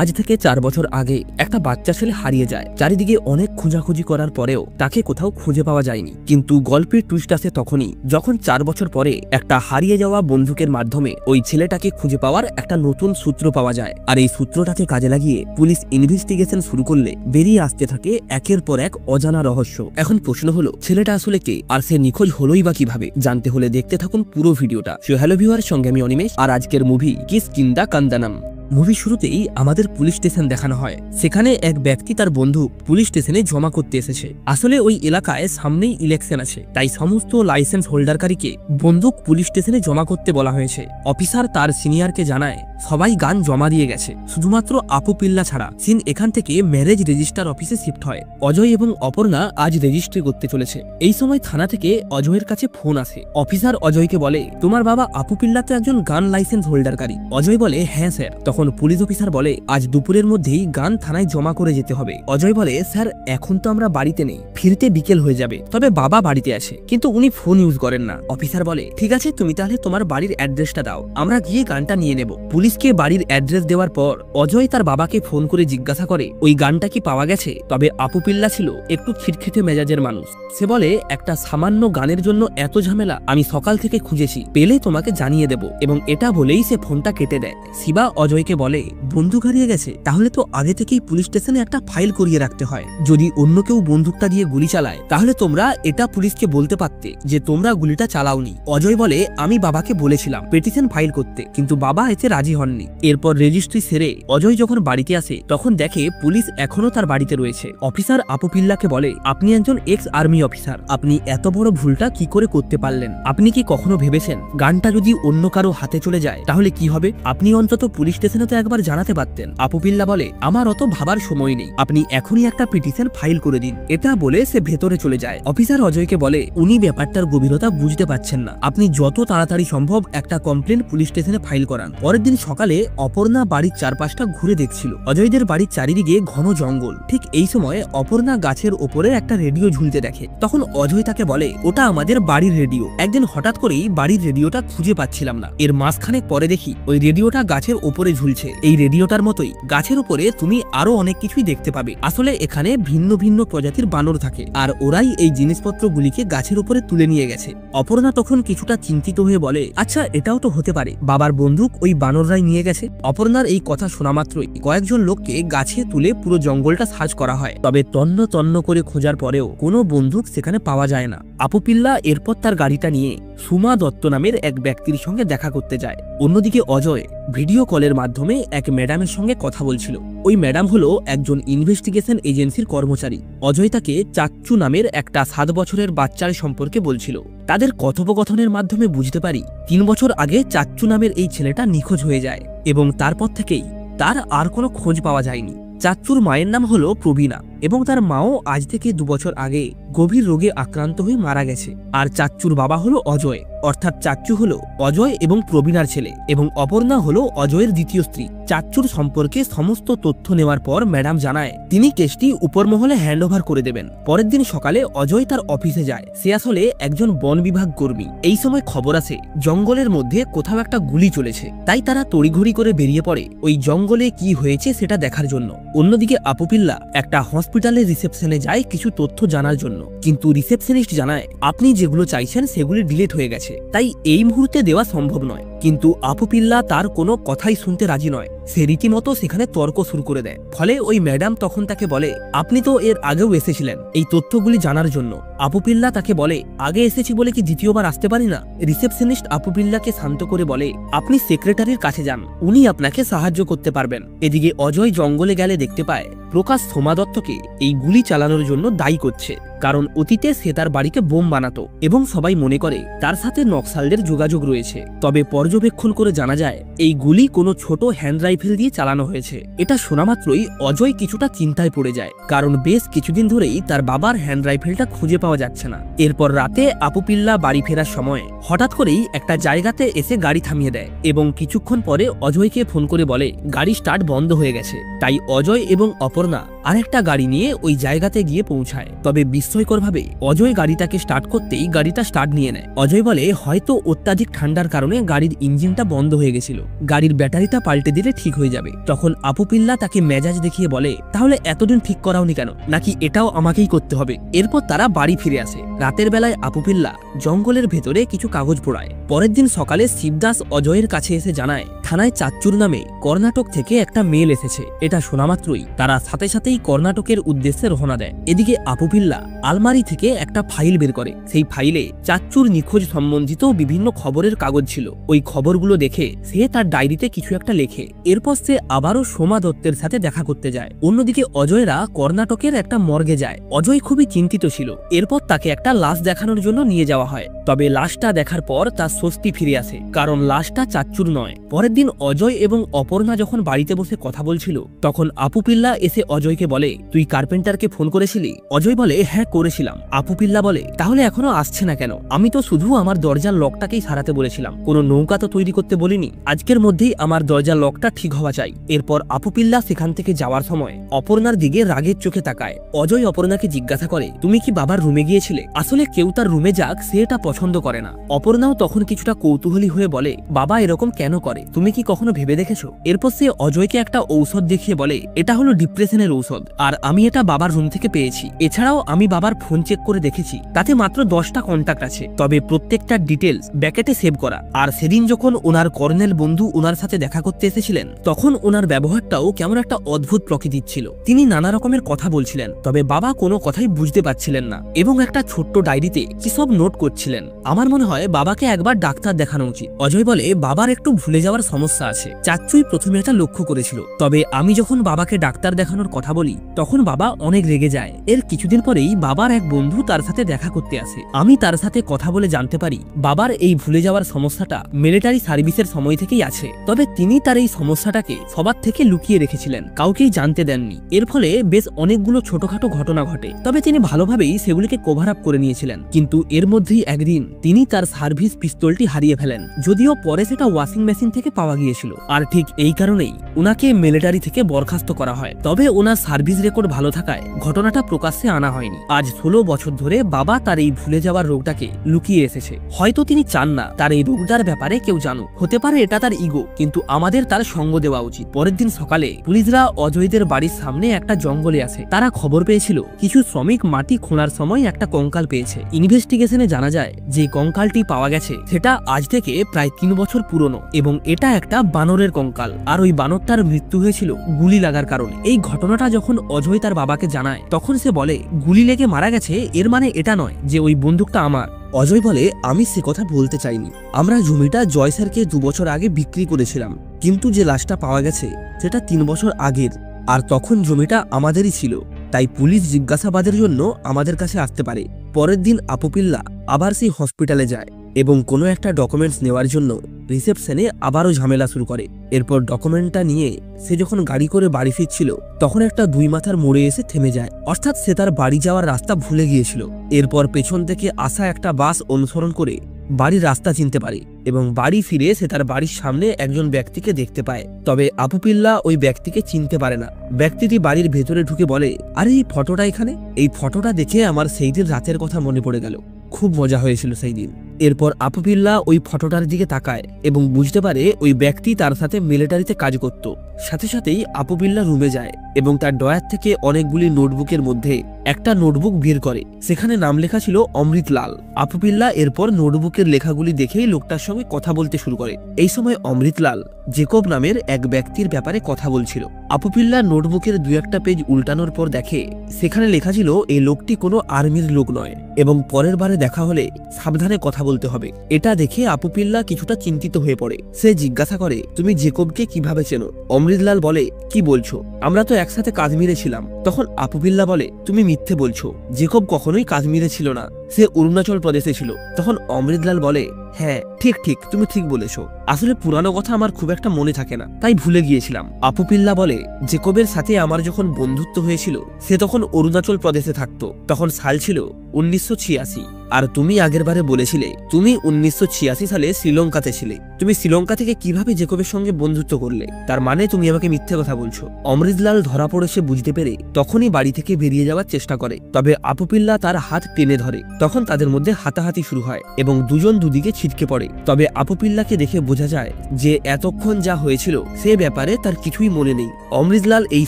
আজ থেকে 4 বছর আগে একটা বাচ্চা ছেলে হারিয়ে যায়। চারিদিকে অনেক খোঁজাখুঁজি করার পরেও তাকে কোথাও খুঁজে পাওয়া যায়নি। কিন্তু গল্পের টুইস্ট আসে তখনই যখন 4 বছর পরে একটা হারিয়ে যাওয়া বন্দুকের মাধ্যমে ওই ছেলেটাকে খুঁজে পাওয়ার একটা নতুন সূত্র পাওয়া যায়। আর এই সূত্রটাকে কাজে লাগিয়ে পুলিশ ইনভেস্টিগেশন শুরু করলে বেরিয়ে আসতে থাকে একের পর এক অজানা রহস্য। এখন প্রশ্ন হলো, ছেলেটা আসলে কে, আর সে নিখোঁজ হলোই বা কিভাবে? জানতে হলে দেখতে থাকুন পুরো ভিডিওটা। হ্যালো ভিউয়ার, সঙ্গে আমি অনিমেষ, আর আজকের মুভি কিষ্কিন্ধা কান্দানাম। মুভি শুরুতেই আমাদের পুলিশ স্টেশন দেখানো হয়। সেখানে এক ব্যক্তি তার বন্দুক পুলিশ স্টেশনে জমা করতে এসেছে। আসলে ওই এলাকায় সামনেই ইলেকশন আছে, তাই সমস্ত লাইসেন্স হোল্ডারকারীকে বন্দুক পুলিশ স্টেশনে জমা করতে বলা হয়েছে। অফিসার তার সিনিয়রকে জানায় সবাই গান জমা দিয়ে গেছে, শুধুমাত্র আপু পিল্লা ছাড়া। সিন এখান থেকে ম্যারেজ রেজিস্টার অফিসে শিফট হয়। অজয় এবং অপর্ণা আজ রেজিস্ট্রি করতে চলেছে। এই সময় থানা থেকে অজয়ের কাছে ফোন আসে। অফিসার অজয়কে বলে, তোমার বাবা আপু পিল্লা তো একজন গান লাইসেন্স হোল্ডারকারী। অজয় বলে, হ্যাঁ স্যার। তখন পুলিশ অফিসার বলে, আজ দুপুরের মধ্যেই গান থানায় জমা করে যেতে হবে। অজয় বলে, স্যার এখন তো আমরা বাড়িতে নেই, ফিরতে বিকেল হয়ে যাবে, তবে বাবা বাড়িতে আছে, কিন্তু উনি ফোন ইউজ করেন না। অফিসার বলে, ঠিক আছে, তুমি তাহলে তোমার বাড়ির অ্যাড্রেসটা দাও, আমরা গিয়ে গানটা নিয়ে নেব। পুলিশকে বাড়ির অ্যাড্রেস দেওয়ার পর অজয় তার বাবাকে ফোন করে জিজ্ঞাসা করে ওই গানটা কি পাওয়া গেছে। তবে আপু পিল্লা ছিল একটু খিটখিটে মেজাজের মানুষ। সে বলে, একটা সামান্য গানের জন্য এত ঝামেলা? আমি সকাল থেকে খুঁজেছি, পেলে তোমাকে জানিয়ে দেব। এবং এটা বলেই সে ফোনটা কেটে দেয়। শিবা অজয়কে বলে, বন্দুক হারিয়ে গেছে, তাহলে তো আগে থেকেই পুলিশ স্টেশনে একটা ফাইল করিয়ে রাখতে হয়। যদি অন্য কেউ বন্দুকটা দিয়ে গুলি চালায় তাহলে তোমরা এটা পুলিশকে বলতে পারতে যে তোমরা গুলিটা চালাওনি। অজয় বলে, আমি বাবাকে বলেছিলাম পিটিশন ফাইল করতে, কিন্তু বাবা এতে রাজি হননি। এরপর রেজিস্ট্রি সেরে অজয় যখন বাড়িতে আসে তখন দেখে পুলিশ এখনো তার বাড়িতে রয়েছে। অফিসার আপু পিল্লাকে বলে, আপনি একজন এক্স আর্মি অফিসার, আপনি এত বড় ভুলটা কি করে করতে পারলেন? আপনি কি কখনো ভেবেছেন গানটা যদি অন্য কারো হাতে চলে যায় তাহলে কি হবে? আপনি অন্তত পুলিশ স্টেশনে তো একবার জানাতে পারতেন। আপু পিল্লা বলে, আমার অত ভাবার সময় নেই, আপনি এখনই একটা পিটিশন ফাইল করে দিন। এটা বলে সে ভেতরে চলে যায়। অফিসার অজয়কে বলে, উনি ব্যাপারটার গভীরতা বুঝতে পারছেন না, আপনি যত তাড়াতাড়ি সম্ভব একটা কমপ্লেন পুলিশ স্টেশনে ফাইল করান। পরের দিন সকালে অপর্ণা বাড়ির চারপাশটা ঘুরে দেখছিল। অজয়দের বাড়ির চারিদিকে ঘন জঙ্গল। ঠিক এই সময় অপর্ণা গাছের ওপরে একটা রেডিও ঝুলতে দেখে। তখন অজয় তাকে বলে, ওটা আমাদের বাড়ির রেডিও। একদিন হঠাৎ করেই বাড়ির রেডিওটা খুঁজে পাচ্ছিলাম না, এর মাঝখানে পরে দেখি ওই রেডিওটা গাছের ওপরে ঝুলছে। এই রেডিওটার মতোই গাছের উপরে তুমি আরো অনেক কিছুই দেখতে পাবে। আসলে এখানে ভিন্ন ভিন্ন প্রজাতির বানর থাকে, আর ওরাই এই জিনিসপত্রগুলিকে গাছের উপরে তুলে নিয়ে গেছে। অপর্ণা তখন কিছুটা চিন্তিত হয়ে বলে, আচ্ছা এটাও তো হতে পারে বাবার বন্দুক ওই বানররাই নিয়ে গেছে। অপর্ণার এই কথা শোনা মাত্রই কয়েকজন লোককে গাছে তুলে পুরো জঙ্গলটা সার্চ করা হয়। তবে তন্ন তন্ন করে খোঁজার পরেও কোনো বন্দুক সেখানে পাওয়া যায় না। আপু পিল্লা এরপর তার গাড়িটা নিয়ে সুমা দত্ত নামের এক ব্যক্তির সঙ্গে দেখা করতে যায়। অন্যদিকে অজয় ভিডিও কলের মাধ্যমে এক ম্যাডামের সঙ্গে কথা বলছিল। ওই ম্যাডাম হলো একজন ইনভেস্টিগেশন এজেন্সির কর্মচারী। অজয় তাকে চাচ্চু নামের একটা 7 বছরের বাচ্চার সম্পর্কে বলছিল। তাদের কথোপকথনের মাধ্যমে বুঝতে পারি 3 বছর আগে চাচ্চু নামের এই ছেলেটা নিখোঁজ হয়ে যায়, এবং তারপর থেকেই তার আর কোনো খোঁজ পাওয়া যায়নি। চাচ্চুর মায়ের নাম হলো প্রবীণা, এবং তার মাও আজ থেকে 2 বছর আগে গভীর রোগে আক্রান্ত হয়ে মারা গেছে। আর চাচ্চুর বাবা হলো অজয়, অর্থাৎ চাচ্চু হলো অজয় এবং প্রবীণার ছেলে, এবং অপর্ণা হলো অজয়ের দ্বিতীয় স্ত্রী। চাচ্চুর সম্পর্কে সমস্ত তথ্য নেওয়ার পর ম্যাডাম জানায় তিনি কেসটি উপর মহলে হ্যান্ড ওভার করে দেবেন। পরের দিন সকালে অজয় তার অফিসে যায়। সে আসলে একজন বন বিভাগ কর্মী। এই সময় খবর আসে জঙ্গলের মধ্যে কোথাও একটা গুলি চলেছে, তাই তারা তড়িঘড়ি করে বেরিয়ে পড়ে ওই জঙ্গলে কি হয়েছে সেটা দেখার জন্য। অন্যদিকে আপু পিল্লা একটা হসপিটালের রিসেপশনে যায় কিছু তথ্য জানার জন্য, কিন্তু রিসেপশনিস্ট জানায় আপনি যেগুলো চাইছেন সেগুলি ডিলিট হয়ে গেছে, তাই এই মুহূর্তে দেওয়া সম্ভব নয়। কিন্তু আপু পিল্লা তার কোনো কথাই শুনতে রাজি নয়। সে রীতিমতো সেখানে তর্ক শুরু করে দেয়। ফলে ওই ম্যাডাম তখন তাকে বলে, আপনি তো এর আগেও এসেছিলেন এই তথ্যগুলি জানার জন্য। আপু পিল্লা তাকে বলে, আগে এসেছি বলে কি দ্বিতীয়বার আসতে পারি না? রিসেপশনিস্ট আপু পিল্লাকে শান্ত করে বলে, আপনি সেক্রেটারির কাছে যান, উনি আপনাকে সাহায্য করতে পারবেন। এদিকে অজয় জঙ্গলে গেলে দেখতে পায় প্রকাশ সোমা দত্তকে এই গুলি চালানোর জন্য দায়ী করছে, কারণ অতীতে সে তার বাড়িতে বোম বানাতো এবং সবাই মনে করে তার সাথে নকশালদের যোগাযোগ রয়েছে। তবে পর্যবেক্ষণ করে জানা যায় এই গুলি কোনো ছোট হ্যান্ড রাইফেল দিয়ে চালানো হয়েছে। এটা শোনা মাত্রই অজয় কিছুটা চিন্তায় পড়ে যায়, কারণ বেশ কিছুদিন ধরেই তার বাবার হ্যান্ড রাইফেলটা খুঁজে পাওয়া যাচ্ছে না। এরপর রাতে আপু পিল্লা বাড়ি ফেরার সময় হঠাৎ করেই একটা জায়গাতে এসে গাড়ি থামিয়ে দেয়, এবং কিছুক্ষণ পরে অজয়কে ফোন করে বলে গাড়ি স্টার্ট বন্ধ হয়ে গেছে। তাই অজয় এবং অপর্ণা আর একটা গাড়ি নিয়ে ওই জায়গাতে গিয়ে পৌঁছায়। তবে বিস্ময়করভাবে অজয় গাড়িটাকে স্টার্ট করতেই গাড়িটা স্টার্ট নিয়ে নেয়। অজয় বলে হয়তো অত্যাধিক ঠান্ডার কারণে গাড়ির ইঞ্জিনটা বন্ধ হয়ে গেছিল, গাড়ির ব্যাটারিটা পাল্টে দিলে ঠিক হয়ে যাবে। তখন আপু পিল্লা তাকে মেজাজ দেখিয়ে বলে তাহলে এতদিন ঠিক করাওনি কেন, নাকি এটাও আমাকেই করতে হবে? এরপর তারা বাড়ি ফিরে আসে। রাতের বেলায় আপু পিল্লা জঙ্গলের ভেতরে কিছু কাগজ পোড়ায়। পরের দিন সকালে শিবদাস অজয়ের কাছে এসে জানায় থানায় চাচ্চুর নামে কর্ণাটক থেকে একটা মেল এসেছে। এটা শোনা মাত্রই তারা সাথে সাথেই কর্ণাটকের উদ্দেশ্যে রওনা দেয়। এদিকে আপু পিল্লা আলমারি থেকে একটা ফাইল বের করে। সেই ফাইলে চাচ্চুর নিখোঁজ সম্বন্ধিত বিভিন্ন খবরের কাগজ ছিল। ওই খবরগুলো দেখে সে তার ডায়েরিতে কিছু একটা লেখে। এরপর সে আবারও সোমা দত্তের সাথে দেখা করতে যায়। অন্যদিকে অজয়রা কর্ণাটকের একটা মর্গে যায়। অজয় খুবই চিন্তিত ছিল। এরপর তাকে একটা লাশ দেখানোর জন্য নিয়ে যাওয়া হয়। তবে লাশটা দেখার পর তার স্বস্তি ফিরে আসে, কারণ লাশটা চাচ্চুর নয়। পরের দিন অজয় এবং অপর্ণা যখন বাড়িতে বসে কথা বলছিল, তখন আপু পিল্লা এসে অজয়কে বলে তুই কার্পেন্টারকে ফোন করেছিলি? অজয় বলে হ্যাঁ করেছিলাম। আপু পিল্লা বলে তাহলে এখনো আসছে না কেন? আমি তো শুধু আমার দরজার লকটাকেই সারাতে বলেছিলাম, কোনো নৌকা তো তৈরি করতে বলিনি। আজকের মধ্যেই আমার দরজার লকটা ঠিক হওয়া চাই। এরপর আপু পিল্লা সেখান থেকে যাওয়ার সময় অপর্ণার দিকে রাগের চোখে তাকায়। অজয় অপর্ণাকে জিজ্ঞাসা করে তুমি কি বাবার রুমে গিয়েছিলে? আসলে কেউ তার রুমে যাক সে এটা পছন্দ করে না। অপর্ণাও তখন কিছুটা কৌতূহলী হয়ে বলে বাবা এরকম কেন করে, তুমি কি কখনো ভেবে দেখেছো? এরপর সে অজয়কে একটা ঔষধ দেখিয়ে বলে এটা হলো ডিপ্রেশনের ঔষধ, আর আমি এটা বাবার রুম থেকে পেয়েছি। এছাড়াও আমি বাবার ফোন চেক করে দেখেছি, তাতে মাত্র 10টা কন্টাক্ট আছে, তবে প্রত্যেকটা ডিটেলস ব্যাকেটে সেভ করা। আর সেদিন যখন ওনার কর্নেল বন্ধু ওনার সাথে দেখা করতে এসেছিলেন, তখন ওনার ব্যবহারটাও কেমন একটা অদ্ভুত প্রকৃতির ছিল। তিনি নানা রকমের কথা বলছিলেন, তবে বাবা কোনো কথাই বুঝতে পারছিলেন না এবং একটা ছোট্ট ডায়েরিতে কি সব নোট করছিলেন। আমার মনে হয় বাবাকে একবার ডাক্তার দেখানো উচিত। অজয় বলে বাবার একটু ভুলে যাওয়ার সমস্যা আছে, চাচ্চুই প্রথমে এটা লক্ষ্য করেছিল। তবে আমি যখন বাবাকে ডাক্তার দেখানোর কথা বলি তখন বাবা অনেক রেগে যায়। এর কিছুদিন পরেই বাবার এক বন্ধু তার সাথে দেখা করতে আসে। আমি তার সাথে কথা বলে জানতে পারি বাবার এই ভুলে যাওয়ার সমস্যাটা মিলিটারি সার্ভিসের সময় থেকেই আছে। তবে তিনি তার এই সমস্যাটাকে সবার থেকে লুকিয়ে রেখেছিলেন, কাউকেই জানতে দেননি। এর ফলে বেশ অনেকগুলো ছোটখাটো ঘটনা ঘটে, তবে তিনি ভালোভাবেই সেগুলিকে কভার আপ করে নিয়েছিলেন। কিন্তু এর মধ্যেই একদিন তিনি তার সার্ভিস পিস্তলটি হারিয়ে ফেলেন, যদিও পরে সেটা ওয়াশিং মেশিন থেকে পাওয়া গিয়েছিল। আর ঠিক এই কারণেই উনাকে মিলিটারি থেকে বরখাস্ত করা হয়। তবে ওনার সার্ভিস রেকর্ড ভালো থাকায় ঘটনাটা প্রকাশ্যে আনা হয়নি। আজ 16 বছর ধরে বাবা তার এই ভুলে যাওয়ার রোগটাকে লুকিয়ে এসেছে। হয়তো তিনি চান না তার এই রোগটার ব্যাপারে কেউ জানুক, হতে পারে এটা তার ইগো, কিন্তু আমাদের তার সঙ্গ দেওয়া উচিত। পরের দিন সকালে পুলিশরা অজয়দের বাড়ির সামনে একটা জঙ্গলে আসে। তারা খবর পেয়েছিল কিছু শ্রমিক মাটি খোঁড়ার সময় একটা কঙ্কাল পেয়েছে। ইনভেস্টিগেশনে জানা যায় যে কঙ্কালটি পাওয়া গেছে সেটা আজ থেকে প্রায় 3 বছর পুরনো এবং এটা একটা বানরের কঙ্কাল। আর ওই বানরটার মৃত্যু হয়েছিল গুলি লাগার কারণে। এই ঘটনাটা যখন অজয় তার বাবাকে জানায় তখন সে বলে গুলি লেগে মারা গেছে, এর মানে এটা নয় যে ওই বন্দুকটা আমার। অজয় বলে আমি সে কথা বলতে চাইনি, আমরা জমিটা জয় স্যারকে 2 বছর আগে বিক্রি করেছিলাম, কিন্তু যে লাশটা পাওয়া গেছে সেটা 3 বছর আগের, আর তখন জমিটা আমাদেরই ছিল, তাই পুলিশ জিজ্ঞাসাবাদের জন্য আমাদের কাছে আসতে পারে। পরের দিন আপু পিল্লা আবার সেই হসপিটালে যায় এবং কোনো একটা ডকুমেন্টস নেওয়ার জন্য রিসেপশনে আবারও ঝামেলা শুরু করে। এরপর ডকুমেন্টটা নিয়ে সে যখন গাড়ি করে বাড়ি ফিরছিল তখন একটা 2 মাথার মোড়ে এসে থেমে যায়, অর্থাৎ সে তার বাড়ি যাওয়ার রাস্তা ভুলে গিয়েছিল। এরপর পেছন থেকে আসা একটা বাস অনুসরণ করে বাড়ির রাস্তা চিনতে পারে এবং বাড়ি ফিরে সে তার বাড়ির সামনে একজন ব্যক্তিকে দেখতে পায়। তবে আপু পিল্লা ওই ব্যক্তিকে চিনতে পারে না। ব্যক্তিটি বাড়ির ভেতরে ঢুকে বলে আরে এই ফটোটা এখানে, এই ফটোটা দেখে আমার সেই দিন রাতের কথা মনে পড়ে গেল, খুব মজা হয়েছিল সেই দিন। এরপর আপু পিল্লা ওই ফটোটার দিকে তাকায় এবং বুঝতে পারে ওই ব্যক্তি তার সাথে মিলিটারিতে কাজ করত। সাথে সাথেই আপু পিল্লা রুমে যায় এবং তার ড্রয়ার থেকে অনেকগুলি নোটবুকের মধ্যে একটা নোটবুক বের করে, সেখানে নাম লেখা ছিল অমৃত লাল। আপু পিল্লা এরপর নোটবুকের লেখাগুলি দেখেই লোকটার সঙ্গে কথা বলতে শুরু করে। এই সময় অমৃত লাল জেকব নামের এক ব্যক্তির ব্যাপারে কথা বলছিল। আপু পিল্লা নোটবুকের 2-1টা পেজ উল্টানোর পর দেখে সেখানে লেখা ছিল এই লোকটি কোনো আর্মির লোক নয় এবং পরের বারে দেখা হলে সাবধানে কথা বলতে হবে। এটা দেখে আপু পিল্লা কিছুটা চিন্তিত হয়ে পড়ে। সে জিজ্ঞাসা করে তুমি জেকবকে কিভাবে চেনো? অমৃতলাল বলে কি বলছো, আমরা তো একসাথে কাশ্মীরে ছিলাম। তখন আপু পিল্লা বলে তুমি মিথ্যে বলছো, জেকব কখনোই কাশ্মীরে ছিল না, সে অরুণাচল প্রদেশে ছিল। তখন অমৃতলাল বলে হ্যাঁ ঠিক ঠিক, তুমি ঠিক বলেছো। আসলে পুরানো কথা আমার খুব একটা মনে থাকে না, তাই ভুলে গিয়েছিলাম। আপু পিল্লা বলে, জেকবের সাথে আমার যখন বন্ধুত্ব হয়েছিল সে তখন অরুণাচল প্রদেশে থাকতো। তখন সাল ছিল 1986। আর তুমি আগেরবারে বলেছিলে তুমি 1986 সালে শ্রীলঙ্কাতে ছিলে। তুমি শ্রীলঙ্কা থেকে কিভাবে জেকবের সঙ্গে বন্ধুত্ব করলে? তার মানে তুমি আমাকে মিথ্যে কথা বলছো। অমৃতলাল ধরা পড়ে সে বুঝতে পেরে তখনই বাড়ি থেকে বেরিয়ে যাওয়ার চেষ্টা করে, তবে আপু পিল্লা তার হাত টেনে ধরে। তখন তাদের মধ্যে হাতাহাতি শুরু হয় এবং দুজন দুদিকে ছিটকে পড়ে। তবে আপু পিল্লাকে দেখে বোঝা যায় যে এতক্ষণ যা হয়েছিল সে ব্যাপারে তার কিছুই মনে নেই। অমৃতলাল এই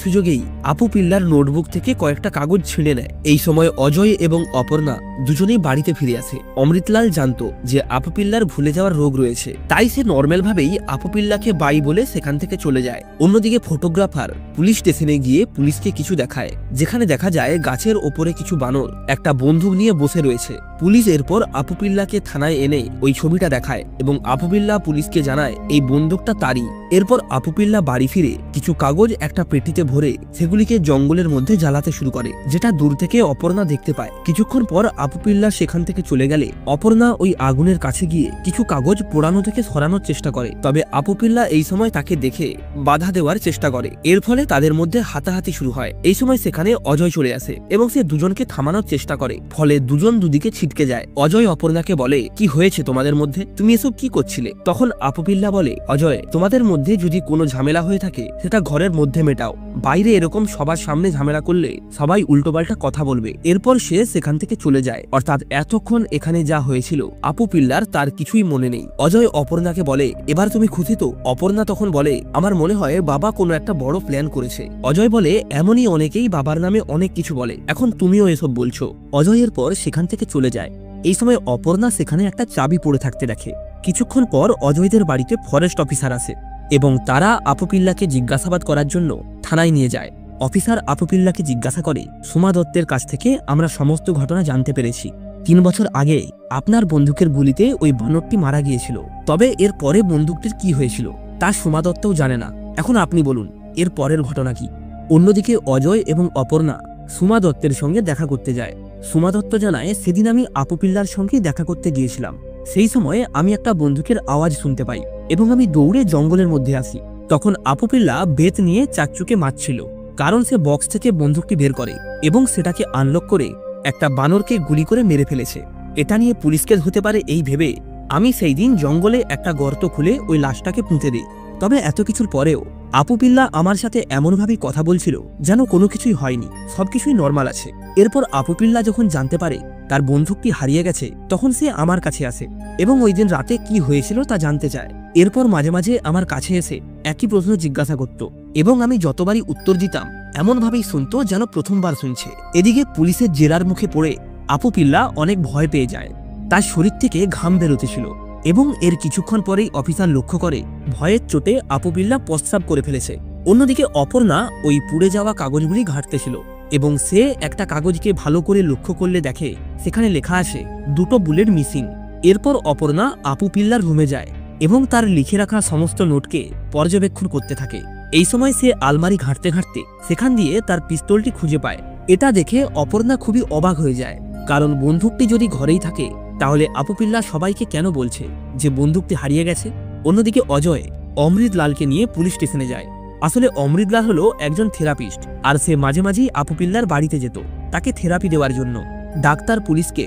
সুযোগেই আপু পিল্লার নোটবুক থেকে কয়েকটা কাগজ ছিঁড়ে নেয়। এই সময় অজয় এবং অপর্ণা দুজনেই বাড়িতে ফিরে আসে। অমৃতলাল জানতো যে আপু পিল্লার ভুলে যাওয়ার রোগ রয়েছে, তাই সে নর্মাল ভাবেই আপু পিল্লাকে বাই বলে সেখান থেকে চলে যায়। অন্যদিকে ফটোগ্রাফার পুলিশ স্টেশনে গিয়ে পুলিশকে কিছু দেখায়, যেখানে দেখা যায় গাছের ওপরে কিছু বানর একটা বন্দুক নিয়ে বসে রয়েছে। পুলিশ এরপর আপু পিল্লাকে থানায় এনে ওই ছবিটা দেখায় এবং আপু পিল্লা পুলিশকে জানায় এই বন্দুকটা তারই। এরপর আপু পিল্লা বাড়ি ফিরে কিছু কাগজ একটা পেটিতে ভরে সেগুলিকে জঙ্গলের মধ্যে জ্বালাতে শুরু করে, যেটা দূর থেকে অপর্ণা দেখতে পায়। কিছুক্ষণ পর আপু পিল্লা সেখান থেকে চলে গেলে অপর্ণা ওই আগুনের কাছে গিয়ে কিছু কাগজ পোড়ানো থেকে সরানোর চেষ্টা করে, তবে আপু পিল্লা এই সময় তাকে দেখে বাধা দেওয়ার চেষ্টা করে। এর ফলে তাদের মধ্যে হাতাহাতি শুরু হয়। এই সময় সেখানে অজয় চলে আসে এবং সে দুজনকে থামানোর চেষ্টা করে, ফলে দুজন দুদিকে ছিটকে যায়। অজয় অপর্ণাকে বলে, কি হয়েছে তোমাদের মধ্যে, তুমি এসব কি করছিলে? তখন আপু পিল্লা বলে, অজয়, তোমাদের মধ্যে যদি কোনো ঝামেলা হয়ে থাকে সেটা ঘরের মধ্যে মেটাও, বাইরে এরকম সবার সামনে ঝামেলা করলে সবাই উল্টোপাল্টা কথা বলবে। এরপর সে সেখান থেকে চলে যায়। অর্থাৎ এতক্ষণ এখানে যা হয়েছিল আপু পিল্লার তার কিছুই মনে নেই। অজয় অপর্ণাকে বলে, এবার তুমি খুশি তো? অপর্ণা তখন বলে, আমার মনে হয় বাবা কোনো একটা বড় প্ল্যান করেছে। অজয় বলে, এমনই অনেকেই বাবার নামে অনেক কিছু বলে, এখন তুমিও এসব বলছো। অজয়ের পর সেখান থেকে চলে যায়। এই সময় অপর্ণা সেখানে একটা চাবি পড়ে থাকতে দেখে। কিছুক্ষণ পর অজয়দের বাড়িতে ফরেস্ট অফিসার আসে এবং তারা আপু পিল্লাকে জিজ্ঞাসাবাদ করার জন্য থানায় নিয়ে যায়। অফিসার আপু পিল্লাকে জিজ্ঞাসা করে, সোমা দত্তের কাছ থেকে আমরা সমস্ত ঘটনা জানতে পেরেছি। 3 বছর আগে আপনার বন্দুকের গুলিতে ওই বানরটি মারা গিয়েছিল, তবে এর পরে বন্দুকটির কি হয়েছিল তা সোমা দত্তও জানে না। এখন আপনি বলুন এর পরের ঘটনা কি? অন্যদিকে অজয় এবং অপর্ণা সোমা দত্তের সঙ্গে দেখা করতে যায়। সোমা দত্ত জানায়, সেদিন আমি আপু পিল্লার সঙ্গে দেখা করতে গিয়েছিলাম। সেই সময়ে আমি একটা বন্দুকের আওয়াজ শুনতে পাই এবং আমি দৌড়ে জঙ্গলের মধ্যে আসি। তখন আপু পিল্লা বেত নিয়ে চাচ্চুকে মারছিল, কারণ সে বক্স থেকে বন্দুকটি বের করে এবং সেটাকে আনলক করে একটা বানরকে গুলি করে মেরে ফেলেছে। এটা নিয়ে পুলিশকে হতে পারে এই ভেবে আমি সেই দিন জঙ্গলে একটা গর্ত খুলে ওই লাশটাকে পুঁতে দিই। তবে এত কিছুর পরেও আপু পিল্লা আমার সাথে এমনভাবেই কথা বলছিল যেন কোনো কিছুই হয়নি, সবকিছুই নর্মাল আছে। এরপর আপু পিল্লা যখন জানতে পারে তার বন্দুকটি হারিয়ে গেছে, তখন সে আমার কাছে আসে এবং ওই দিন রাতে কি হয়েছিল তা জানতে চায়। এরপর মাঝে মাঝে আমার কাছে এসে একই প্রশ্ন জিজ্ঞাসা করত এবং আমি যতবারই উত্তর দিতাম এমনভাবেই শুনতো যেন প্রথমবার শুনছে। এদিকে পুলিশের জেরার মুখে পড়ে আপু পিল্লা অনেক ভয় পেয়ে যায়। তার শরীর থেকে ঘাম বেরোতেছিল এবং এর কিছুক্ষণ পরেই অফিসার লক্ষ্য করে ভয়ের চোটে আপু পিল্লা প্রস্রাব করে ফেলেছে। অন্যদিকে অপর্ণা ওই পুড়ে যাওয়া কাগজগুলি ঘাঁটতেছিল এবং সে একটা কাগজকে ভালো করে লক্ষ্য করলে দেখে সেখানে লেখা আছে 2টো বুলেট মিসিং। এরপর অপর্ণা আপু পিল্লার রুমে যায় এবং তার লিখে রাখা সমস্ত নোটকে পর্যবেক্ষণ করতে থাকে। এই সময় সে আলমারি ঘাঁটতে ঘাঁটতে সেখান দিয়ে তার পিস্তলটি খুঁজে পায়। এটা দেখে অপর্ণা খুবই অবাক হয়ে যায়, কারণ বন্দুকটি যদি ঘরেই থাকে তাহলে আপু পিল্লা সবাইকে কেন বলছে যে বন্দুকটি হারিয়ে গেছে। অন্যদিকে অজয় অমৃতলালকে নিয়ে পুলিশ স্টেশনে যায়। আসলে অমৃতলাল হলো একজন থেরাপিস্ট, আর সে মাঝে মাঝেই আপু পিল্লার বাড়িতে যেত তাকে থেরাপি দেওয়ার জন্য। ডাক্তার পুলিশকে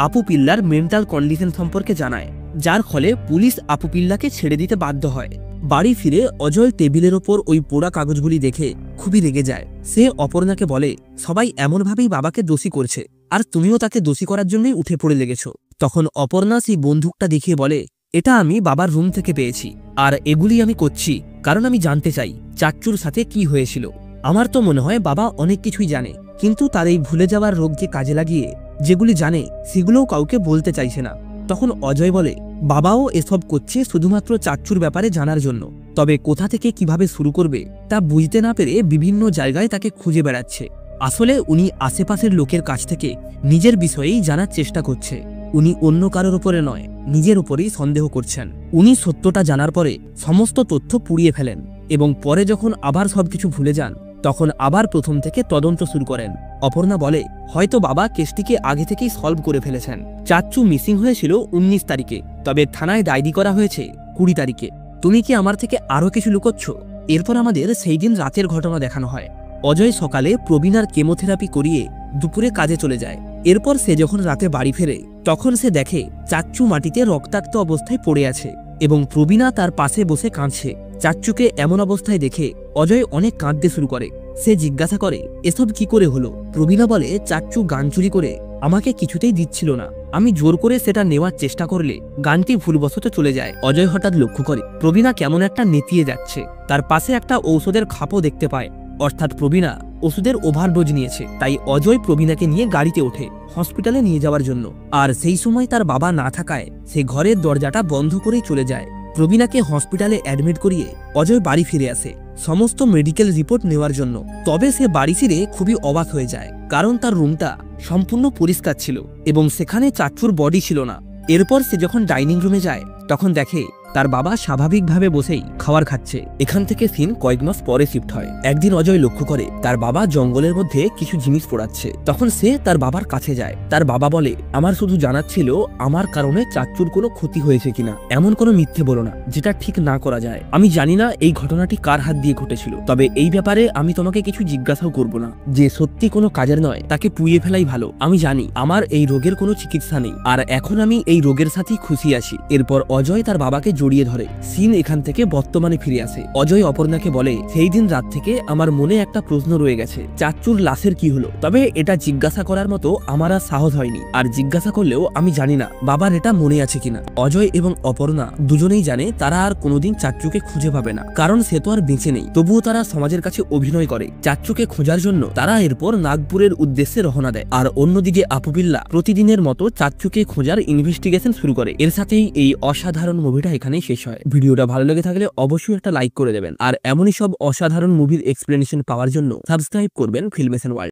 আপু পিল্লার মেন্টাল কন্ডিশন সম্পর্কে জানায়, যার ফলে পুলিশ আপু পিল্লাকে ছেড়ে দিতে বাধ্য হয়। বাড়ি ফিরে অজয় টেবিলের ওপর ওই পোড়া কাগজগুলি দেখে খুবই রেগে যায়। সে অপর্ণাকে বলে, সবাই এমনভাবেই বাবাকে দোষী করছে আর তুমিও তাকে দোষী করার জন্যই উঠে পড়ে লেগেছ। তখন অপর্ণা সেই বন্দুকটা দেখিয়ে বলে, এটা আমি বাবার রুম থেকে পেয়েছি আর এগুলি আমি করছি কারণ আমি জানতে চাই চাচ্চুর সাথে কি হয়েছিল। আমার তো মনে হয় বাবা অনেক কিছুই জানে, কিন্তু তার এই ভুলে যাওয়ার রোগকে কাজে লাগিয়ে যেগুলি জানে সেগুলোও কাউকে বলতে চাইছে না। তখন অজয় বলে, বাবাও এসব করছে শুধুমাত্র চাচ্চুর ব্যাপারে জানার জন্য, তবে কোথা থেকে কিভাবে শুরু করবে তা বুঝতে না পেরে বিভিন্ন জায়গায় তাকে খুঁজে বেড়াচ্ছে। আসলে উনি আশেপাশের লোকের কাছ থেকে নিজের বিষয়েই জানার চেষ্টা করছে। উনি অন্য কারোর উপরে নয়, নিজের উপরেই সন্দেহ করছেন। উনি সত্যটা জানার পরে সমস্ত তথ্য পুড়িয়ে ফেলেন এবং পরে যখন আবার সবকিছু ভুলে যান তখন আবার প্রথম থেকে তদন্ত শুরু করেন। অপর্ণা বলে, হয়তো বাবা কেসটিকে আগে থেকেই সলভ করে ফেলেছেন। চাচ্চু মিসিং হয়েছিল 19 তারিখে, তবে থানায় ডায়েরি করা হয়েছে 20 তারিখে। তুমি কি আমার থেকে আরো কিছু লুকোচ্ছ? এরপর আমাদের সেই দিন রাতের ঘটনা দেখানো হয়। অজয় সকালে প্রবীণার কেমোথেরাপি করিয়ে দুপুরে কাজে চলে যায়। এরপর সে যখন রাতে বাড়ি ফেরে তখন সে দেখে চাচ্চু মাটিতে রক্তাক্ত অবস্থায় পড়ে আছে এবং প্রবীণা তার পাশে বসে কাঁদছে। চাচ্চুকে এমন অবস্থায় দেখে অজয় অনেক কাঁদতে শুরু করে। সে জিজ্ঞাসা করে, এসব কি করে হলো? প্রবীণা বলে, চাচ্চু গান চুরি করে আমাকে কিছুতেই দিচ্ছিল না। আমি জোর করে সেটা নেওয়ার চেষ্টা করলে গানটি ভুলবশত চলে যায়। অজয় হঠাৎ লক্ষ্য করে প্রবীণা কেমন একটা নেতিয়ে যাচ্ছে। তার পাশে একটা ঔষধের খাপও দেখতে পায়, অর্থাৎ প্রবীণা ওষুধের ওভারডোজ নিয়েছে। তাই অজয় প্রবীণাকে নিয়ে গাড়িতে ওঠে হসপিটালে নিয়ে যাওয়ার জন্য। আর সেই সময় তার বাবা না থাকায় সে ঘরের দরজাটা বন্ধ করেই চলে যায়। প্রবীণাকে হসপিটালে অ্যাডমিট করিয়ে অজয় বাড়ি ফিরে আসে সমস্ত মেডিকেল রিপোর্ট নেওয়ার জন্য। তবে সে বাড়ি ফিরে খুবই অবাক হয়ে যায়, কারণ তার রুমটা সম্পূর্ণ পরিষ্কার ছিল এবং সেখানে চাচ্চুর বডি ছিল না। এরপর সে যখন ডাইনিং রুমে যায় তখন দেখে তার বাবা স্বাভাবিকভাবে বসেই খাবার খাচ্ছে। এখান থেকে সিন কয়েক মাস পরে শিফট হয়। একদিন অজয় লক্ষ্য করে তার বাবা জঙ্গলের মধ্যে কিছু জিনিস পোড়াচ্ছে। তখন সে তার বাবার কাছে যায়। তার বাবা বলে, আমার শুধু জানার ছিল আমার কারণে চাচ্চুর কোনো ক্ষতি হয়েছে কিনা। এমন কোনো মিথ্যে বলো না যেটা ঠিক না করা যায়। আমি জানি না এই ঘটনাটি কার হাত দিয়ে ঘটেছিল, তবে এই ব্যাপারে আমি তোমাকে কিছু জিজ্ঞাসাও করব না। যে সত্যি কোনো কাজের নয় তাকে পুড়িয়ে ফেলাই ভালো। আমি জানি আমার এই রোগের কোনো চিকিৎসা নেই, আর এখন আমি এই রোগের সাথেই খুশি আছি। এরপর অজয় তার বাবাকে জড়িয়ে ধরে। সিন এখান থেকে বর্তমানে ফিরে আসে। অজয় অপর্ণাকে বলে, সেই দিন রাত থেকে আমার মনে একটা প্রশ্ন রয়ে গেছে, চাচ্চুর লাশের কি হলো? তবে এটা জিজ্ঞাসা করার মতো আমার আর সাহস হয়নি, আর জিজ্ঞাসা করলেও আমি জানি না বাবার এটা মনে আছে কিনা। অজয় এবং অপর্ণা দুজনেই জানে তারা আর কোনোদিন চাচ্চুকে খুঁজে পাবে না, কারণ সে তো আর বেঁচে নেই। তবুও তারা সমাজের কাছে অভিনয় করে। চাচ্চুকে খোঁজার জন্য তারা এরপর নাগপুরের উদ্দেশ্যে রওনা দেয়। আর অন্যদিকে আপুবিল্লা প্রতিদিনের মতো চাচ্চুকে খোঁজার ইনভেস্টিগেশন শুরু করে। এর সাথেই এই অসাধারণ মুভিটা এখানেই শেষ হয়। ভিডিওটা ভালো লেগে থাকলে অবশ্যই একটা লাইক করে দেবেন, আর এমনই সব অসাধারণ মুভির এক্সপ্লেনেশন পাওয়ার জন্য সাবস্ক্রাইব করবেন ফিল্মেশন ওয়ার্ল্ড।